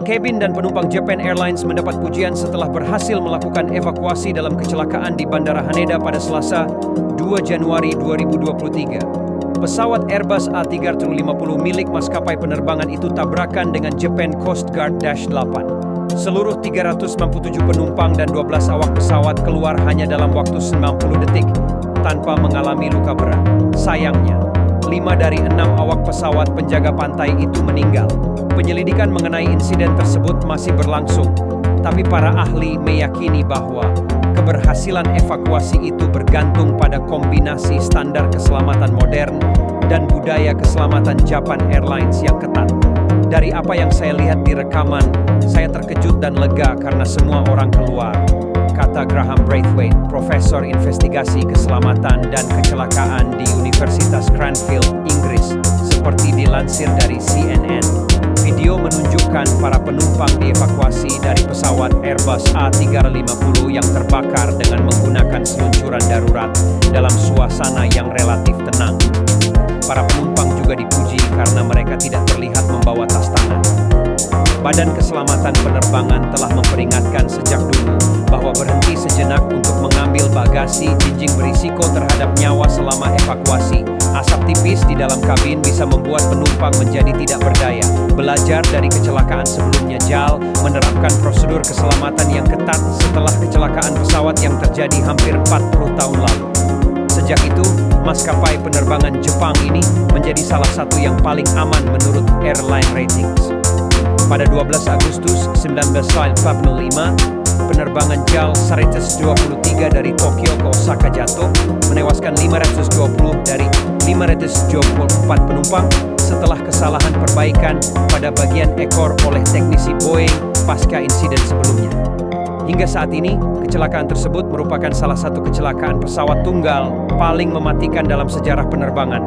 Kabin dan penumpang Japan Airlines mendapat pujian setelah berhasil melakukan evakuasi dalam kecelakaan di Bandara Haneda pada Selasa, 2 Januari 2023. Pesawat Airbus A350 milik maskapai penerbangan itu tabrakan dengan Japan Coast Guard Dash 8. Seluruh 397 penumpang dan 12 awak pesawat keluar hanya dalam waktu 90 detik tanpa mengalami luka berat. Sayangnya, 5 dari 6 awak pesawat penjaga pantai itu meninggal. Penyelidikan mengenai insiden tersebut masih berlangsung, tapi para ahli meyakini bahwa keberhasilan evakuasi itu bergantung pada kombinasi standar keselamatan modern dan budaya keselamatan Japan Airlines yang ketat. Dari apa yang saya lihat di rekaman, saya terkejut dan lega karena semua orang keluar, kata Graham Braithwaite, Profesor Investigasi Keselamatan dan Kecelakaan di Universitas Cranfield, Inggris, seperti dilansir dari CNN. Video menunjukkan para penumpang dievakuasi dari pesawat Airbus A350 yang terbakar dengan menggunakan seluncuran darurat dalam suasana yang relatif tenang. Para penumpang juga dipuji karena mereka tidak terlihat membawa tas tangan. Badan Keselamatan Penerbangan telah memperingatkan sejak dulu bahwa berhenti sejenak untuk mengambil bagasi jinjing berisiko terhadap nyawa selama evakuasi. Asap tipis di dalam kabin bisa membuat penumpang menjadi tidak berdaya. Belajar dari kecelakaan sebelumnya, JAL menerapkan prosedur keselamatan yang ketat setelah kecelakaan pesawat yang terjadi hampir 40 tahun lalu. Sejak itu, maskapai penerbangan Jepang ini menjadi salah satu yang paling aman menurut Airline Ratings. Pada 12 Agustus 1945, penerbangan JAL 123 dari Tokyo ke Osaka jatuh, menewaskan 520 dari 574 penumpang setelah kesalahan perbaikan pada bagian ekor oleh teknisi Boeing pasca insiden sebelumnya. Hingga saat ini, kecelakaan tersebut merupakan salah satu kecelakaan pesawat tunggal paling mematikan dalam sejarah penerbangan.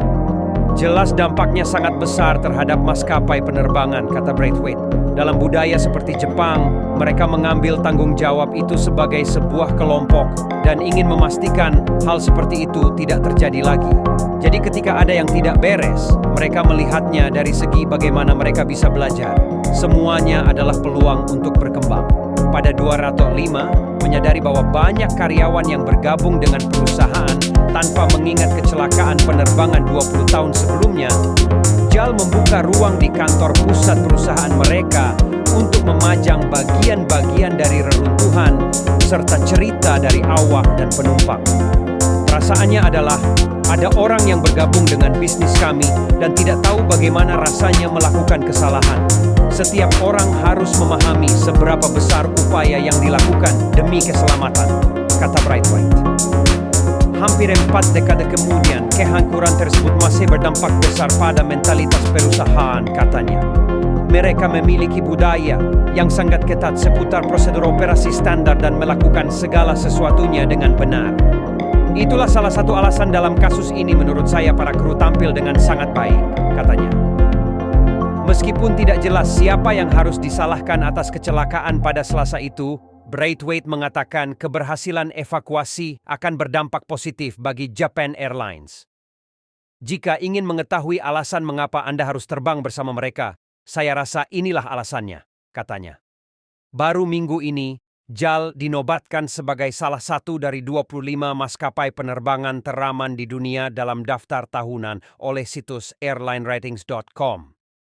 Jelas dampaknya sangat besar terhadap maskapai penerbangan, kata Braithwaite. Dalam budaya seperti Jepang, mereka mengambil tanggung jawab itu sebagai sebuah kelompok dan ingin memastikan hal seperti itu tidak terjadi lagi. Jadi ketika ada yang tidak beres, mereka melihatnya dari segi bagaimana mereka bisa belajar. Semuanya adalah peluang untuk berkembang. Pada 205, menyadari bahwa banyak karyawan yang bergabung dengan perusahaan tanpa mengingat kecelakaan penerbangan 20 tahun sebelumnya, JAL membuka ruang di kantor pusat perusahaan mereka untuk memajang bagian-bagian dari reruntuhan serta cerita dari awak dan penumpang. Perasaannya adalah ada orang yang bergabung dengan bisnis kami dan tidak tahu bagaimana rasanya melakukan kesalahan. Setiap orang harus memahami seberapa besar upaya yang dilakukan demi keselamatan, kata Braithwaite. Hampir 4 dekade kemudian, kehancuran tersebut masih berdampak besar pada mentalitas perusahaan, katanya. Mereka memiliki budaya yang sangat ketat seputar prosedur operasi standar dan melakukan segala sesuatunya dengan benar. Itulah salah satu alasan dalam kasus ini menurut saya para kru tampil dengan sangat baik, katanya. Meskipun tidak jelas siapa yang harus disalahkan atas kecelakaan pada Selasa itu, Braithwaite mengatakan keberhasilan evakuasi akan berdampak positif bagi Japan Airlines. Jika ingin mengetahui alasan mengapa Anda harus terbang bersama mereka, saya rasa inilah alasannya, katanya. Baru minggu ini, JAL dinobatkan sebagai salah satu dari 25 maskapai penerbangan teraman di dunia dalam daftar tahunan oleh situs airlineratings.com.